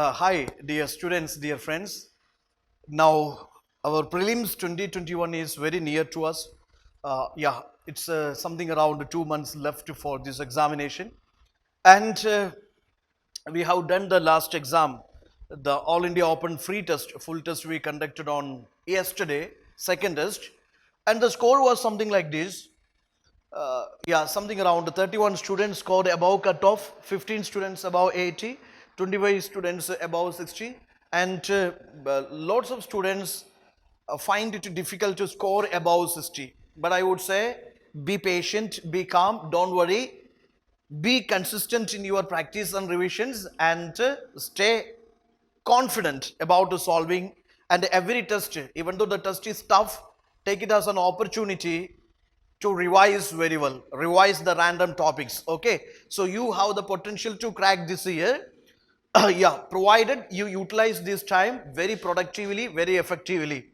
Hi, dear students, dear friends. Now, our prelims 2021 is very near to us. It's something around 2 months left for this examination. And we have done the last exam, the All India Open free test, full test we conducted on yesterday, second test. And the score was something like this. Something around 31 students scored above cutoff, 15 students above 80, 25 students above 60, and lots of students find it difficult to score above 60. But I would say be patient, be calm, don't worry, be consistent in your practice and revisions, and stay confident about solving. And every test, even though the test is tough, take it as an opportunity to revise very well, revise the random topics. Okay, so you have the potential to crack this year. Provided you utilize this time very productively, very effectively.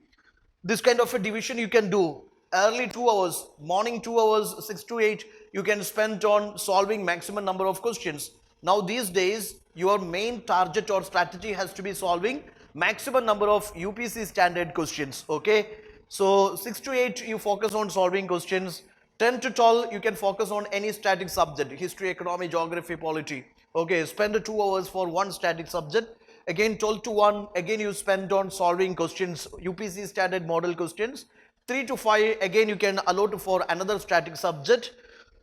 This kind of a division you can do. Early 2 hours, morning 2 hours, 6 to 8, you can spend on solving maximum number of questions. Now these days, your main target or strategy has to be solving maximum number of UPSC standard questions. Okay, so 6 to 8 you focus on solving questions. 10 to 12 you can focus on any static subject, history, economy, geography, polity. Okay, spend 2 hours for one static subject. Again 12 to 1, again you spend on solving questions, UPSC standard model questions. 3 to 5, again you can allot for another static subject.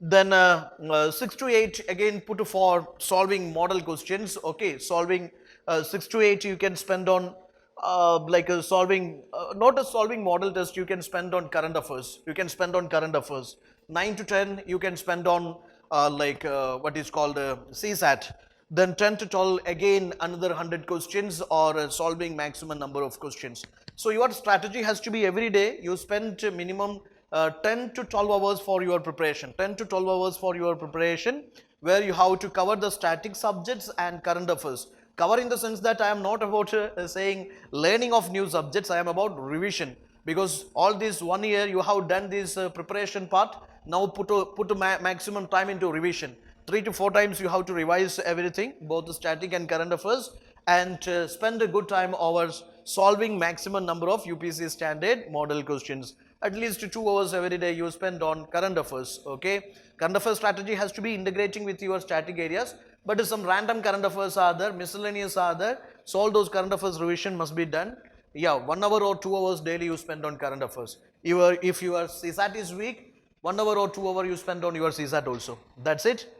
Then 6 to 8, again put for solving model questions. Okay, solving 6 to 8 you can spend on solving, not a solving model test, you can spend on current affairs. You can spend on current affairs. 9 to 10 you can spend on what is called CSAT. Then 10 to 12, again another 100 questions, or solving maximum number of questions. So your strategy has to be every day you spend minimum 10 to 12 hours for your preparation. 10 to 12 hours for your preparation, where you have to cover the static subjects and current affairs. Cover in the sense that I am not about saying learning of new subjects, I am about revision. Because all this 1 year you have done this preparation part, now put maximum time into revision. 3 to 4 times you have to revise everything, both the static and current affairs, and spend a good time hours solving maximum number of UPSC standard model questions. At least 2 hours every day you spend on current affairs. Okay, current affairs strategy has to be integrating with your static areas, but some random current affairs are there, miscellaneous are there, so all those current affairs revision must be done. 1 hour or 2 hours daily you spend on current affairs. If your CSAT is weak, 1 hour or 2 hours you spend on your CSAT also. That's it.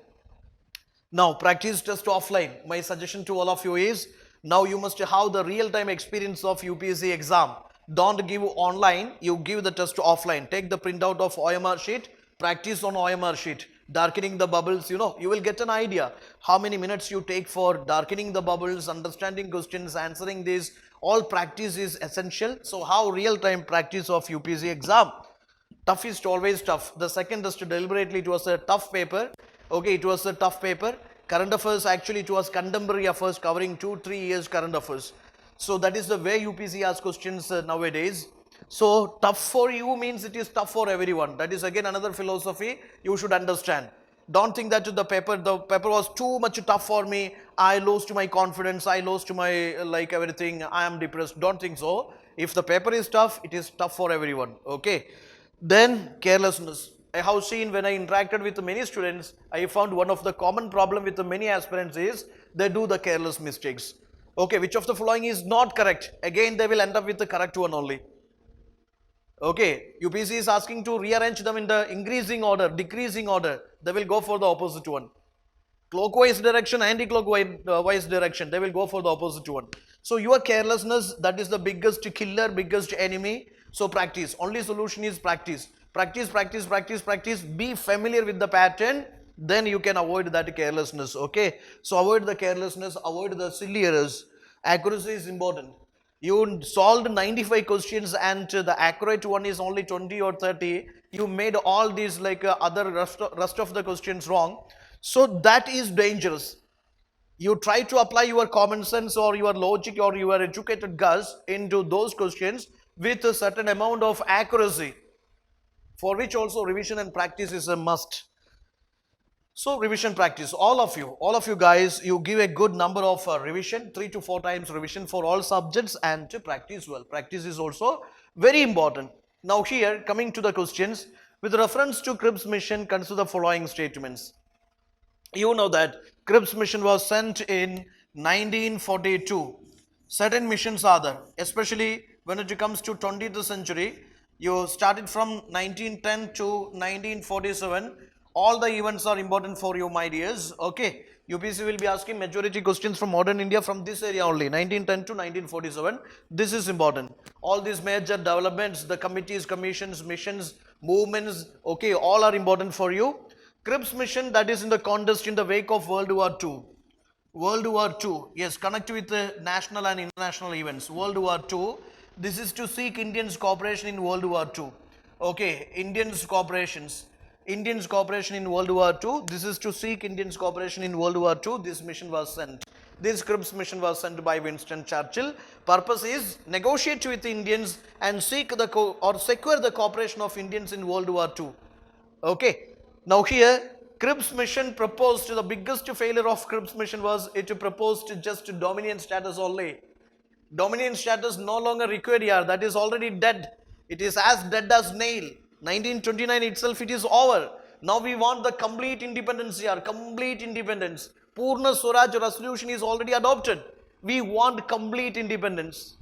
Now practice test offline. My suggestion to all of you is, now you must have the real-time experience of UPSC exam. Don't give online, you give the test offline. Take the printout of OMR sheet, practice on OMR sheet. Darkening the bubbles, you will get an idea how many minutes you take for darkening the bubbles, understanding questions, answering this. All practice is essential. So how real-time practice of UPSC exam? Tough is always tough. The second test deliberately it was a tough paper. Okay, it was a tough paper. Current affairs, actually it was contemporary affairs covering 2-3 years current affairs. So that is the way UPSC asks questions nowadays. So tough for you means it is tough for everyone. That is again another philosophy you should understand. Don't think that the paper was too much tough for me, I lost my confidence, I lost my everything, I am depressed. Don't think so. If the paper is tough, it is tough for everyone. Okay. Then carelessness. I have seen when I interacted with many students, I found one of the common problem with many aspirants is they do the careless mistakes. Okay, which of the following is not correct? Again, they will end up with the correct one only. Okay, UPSC is asking to rearrange them in the increasing order, decreasing order. They will go for the opposite one. Clockwise direction, anti-clockwise direction, they will go for the opposite one. So your carelessness, that is the biggest killer, biggest enemy. So practice. Only solution is practice. Practice, practice, practice, practice. Be familiar with the pattern. Then you can avoid that carelessness. Okay. So avoid the carelessness, avoid the silly errors. Accuracy is important. You solved 95 questions and the accurate one is only 20 or 30. You made all these other rest of the questions wrong. So that is dangerous. You try to apply your common sense or your logic or your educated guess into those questions with a certain amount of accuracy, for which also revision and practice is a must. So revision practice, all of you guys, you give a good number of revision, 3 to 4 times revision for all subjects, and to practice well. Practice is also very important. Now here, coming to the questions, with reference to Cripps mission, consider the following statements. You know that Cripps mission was sent in 1942. Certain missions are there, especially when it comes to 20th century. You started from 1910 to 1947. All the events are important for you, my dears. Okay, UPC will be asking majority questions from modern India from this area only, 1910 to 1947. This is important. All these major developments, the committees, commissions, missions, movements, okay, all are important for you. Cripps mission, that is in the contest in the wake of World War II. World War II, yes, connect with the national and international events. World War II, this is to seek Indians' cooperation in World War II. Okay, Indians' cooperation in World War II, this is to seek Indians' cooperation in World War II. This mission was sent. This Cripps mission was sent by Winston Churchill. Purpose is negotiate with the Indians and seek or secure the cooperation of Indians in World War II. Okay. Now here, Cripps mission proposed, the biggest failure of Cripps mission was it proposed just dominion status only. Dominion status no longer required here, that is already dead. It is as dead as nail. 1929 itself it is over. Now we want the complete independence here, complete independence. Purna Swaraj resolution is already adopted. We want complete independence.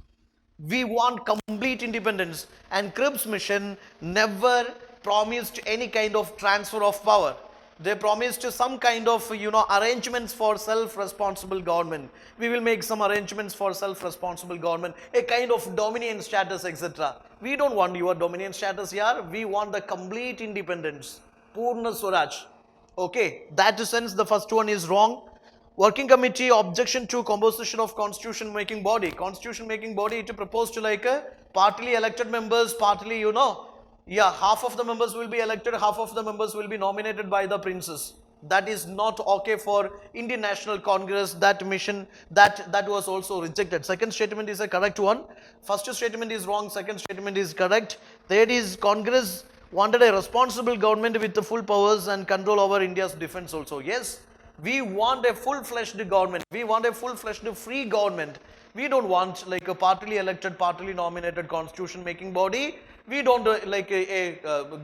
We want complete independence, and Cripps mission never promised any kind of transfer of power. They promised some kind of arrangements for self-responsible government. We will make some arrangements for self-responsible government, a kind of dominion status, etc. We don't want your dominion status here. We want the complete independence, Purna Swaraj. Okay, that sense the first one is wrong. Working committee objection to composition of constitution making body. Constitution making body, it proposed to like a partly elected members, partly half of the members will be elected, half of the members will be nominated by the princes. That is not okay for Indian National Congress. That mission, that was also rejected. Second statement is a correct one. First statement is wrong, second statement is correct. Third is Congress wanted a responsible government with the full powers and control over India's defense also. Yes, we want a full-fledged government. We want a full-fledged free government. We don't want like a partly elected, partly nominated constitution making body. We don't like a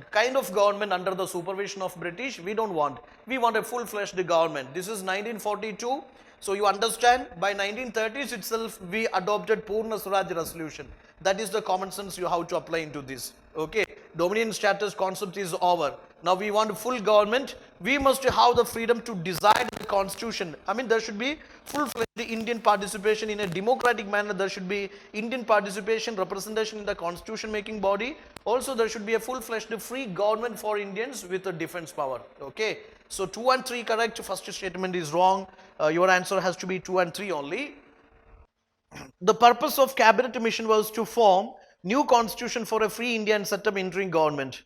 kind of government under the supervision of British. We don't want. We want a full-fledged government. This is 1942. So you understand, by 1930s itself, we adopted Purna Swaraj resolution. That is the common sense you have to apply into this. Okay, dominion status concept is over. Now we want full government. We must have the freedom to decide the constitution. I mean, there should be full-fledged Indian participation in a democratic manner. There should be Indian participation, representation in the constitution making body. Also, there should be a full-fledged free government for Indians with a defense power. Okay, so 2 and 3 correct. First statement is wrong. Your answer has to be 2 and 3 only. The purpose of cabinet mission was to form new constitution for a free India and set up interim government.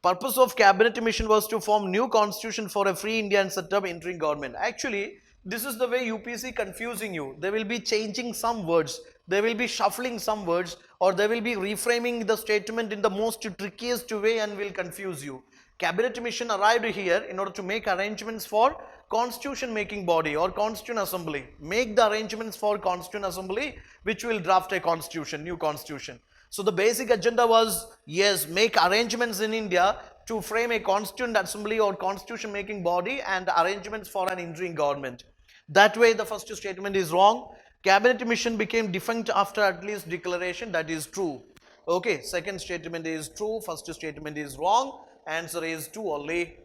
Purpose of cabinet mission was to form new constitution for a free India and set up interim government. Actually, this is the way UPC confusing you. They will be changing some words. They will be shuffling some words, or they will be reframing the statement in the most trickiest way and will confuse you. Cabinet mission arrived here in order to make arrangements for constitution making body or constituent assembly. Make the arrangements for constituent assembly which will draft a constitution, new constitution. So the basic agenda was, yes, make arrangements in India to frame a constituent assembly or constitution making body and arrangements for an interim government. That way the first statement is wrong. Cabinet mission became defunct after at least declaration. That is true. Okay, second statement is true. First statement is wrong. Answer is 2 only.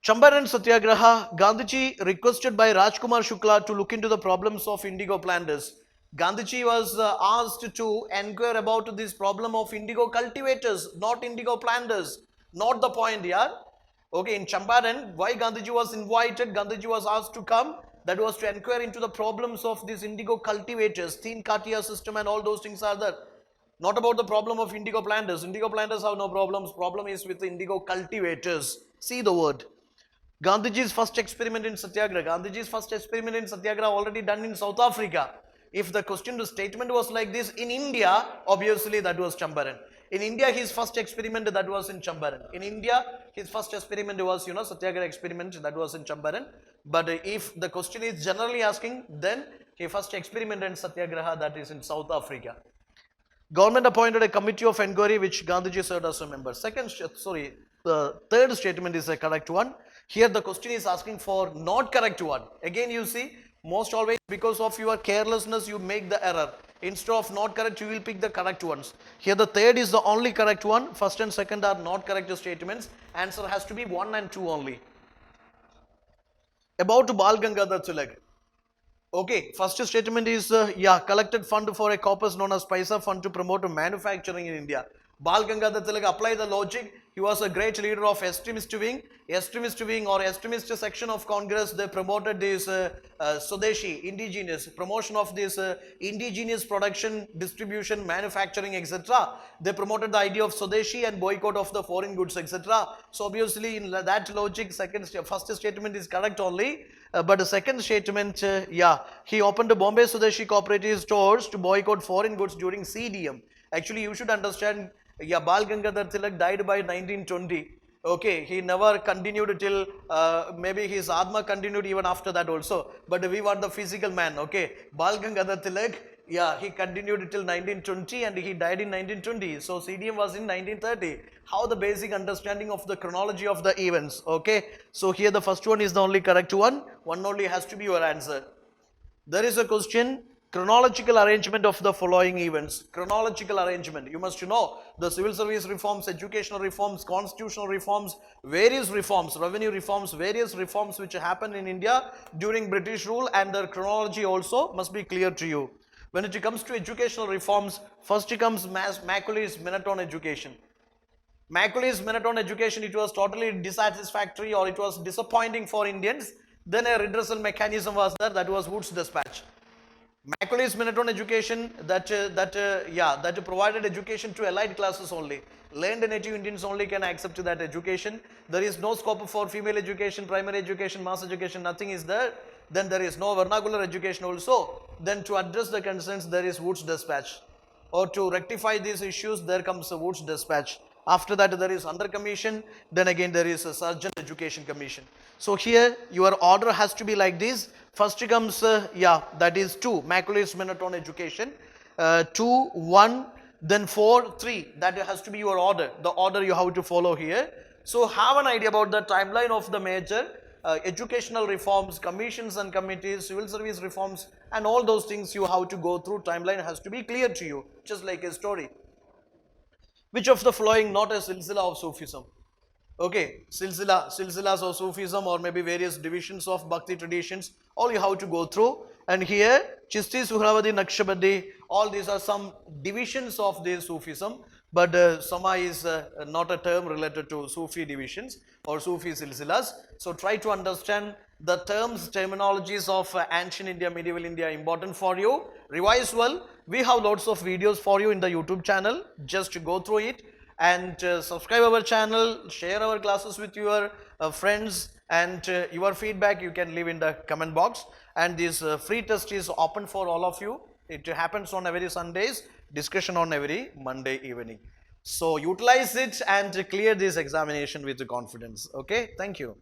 Champaran Satyagraha, Gandhiji requested by Rajkumar Shukla to look into the problems of indigo planters. Gandhiji was asked to inquire about this problem of indigo cultivators, not indigo planters. Not the point here. Okay, in Champaran, why Gandhiji was invited, Gandhiji was asked to come, that was to inquire into the problems of these indigo cultivators, Teen Katia system and all those things are there. Not about the problem of indigo planters. Indigo planters have no problems. Problem is with the indigo cultivators. See the word. Gandhiji's first experiment in Satyagraha. Gandhiji's first experiment in Satyagraha already done in South Africa. If the question, the statement was like this in India, obviously that was Champaran. In India, his first experiment that was in Champaran. In India, his first experiment was, Satyagraha experiment that was in Champaran. But if the question is generally asking, then he first experimented in Satyagraha, that is in South Africa. Government appointed a committee of inquiry which Gandhiji served as a member. The third statement is a correct one. Here the question is asking for not correct one. Again you see, most always because of your carelessness you make the error. Instead of not correct, you will pick the correct ones. Here the third is the only correct one. First and second are not correct statements. Answer has to be 1 and 2 only. About Bal Gangadhar Tilak. Okay, first statement is, collected fund for a corpus known as Paisa Fund to promote manufacturing in India. Bal Gangadhar Tilak, apply the logic. He was a great leader of extremist wing or extremist section of Congress. They promoted this Swadeshi, indigenous, promotion of this indigenous production, distribution, manufacturing, etc. They promoted the idea of Swadeshi and boycott of the foreign goods, etc. So obviously in that logic, first statement is correct only. But the second statement, he opened the Bombay Swadeshi cooperative stores to boycott foreign goods during CDM. Actually, you should understand, Bal Gangadhar Tilak died by 1920. Okay, he never continued till, maybe his Atma continued even after that also. But we want the physical man, okay. Bal Gangadhar Tilak, he continued till 1920 and he died in 1920. So CDM was in 1930. How the basic understanding of the chronology of the events, okay. So here the first one is the only correct one. One only has to be your answer. There is a question, chronological arrangement of the following events. Chronological arrangement, you must know the civil service reforms, educational reforms, constitutional reforms, various reforms, revenue reforms, various reforms which happened in India during British rule, and their chronology also must be clear to you. When it comes to educational reforms, first comes Macaulay's Minute on Education. Macaulay's Minute on Education, it was totally dissatisfactory or it was disappointing for Indians. Then a redressal mechanism was there, that was Wood's Dispatch. Macaulay's Minute on Education, that provided education to allied classes only. Learned native Indians only can accept that education. There is no scope for female education, primary education, mass education, nothing is there. Then there is no vernacular education also. Then to address the concerns, there is Wood's Dispatch. Or to rectify these issues, there comes a Wood's Dispatch. After that, there is Under Commission. Then again, there is a Sargent Education Commission. So here, your order has to be like this. First comes, that is 2, Macaulay's Minute on Education. 2, 1, then 4, 3. That has to be your order. The order you have to follow here. So have an idea about the timeline of the major educational reforms, commissions and committees, civil service reforms, and all those things you have to go through. Timeline has to be clear to you, just like a story. Which of the following not a silsila of Sufism? Okay, silsilas of Sufism or maybe various divisions of Bhakti traditions, all you have to go through. And here, Chishti, Suhravadi, Naqshbandi, all these are some divisions of this Sufism. But Sama is not a term related to Sufi divisions or Sufi silsilas. So try to understand the terms, terminologies of ancient India, medieval India, important for you. Revise well. We have lots of videos for you in the YouTube channel. Just go through it and subscribe our channel, share our classes with your friends, and your feedback you can leave in the comment box. And this free test is open for all of you. It happens on every Sundays, discussion on every Monday evening. So utilize it and clear this examination with confidence. Okay, thank you.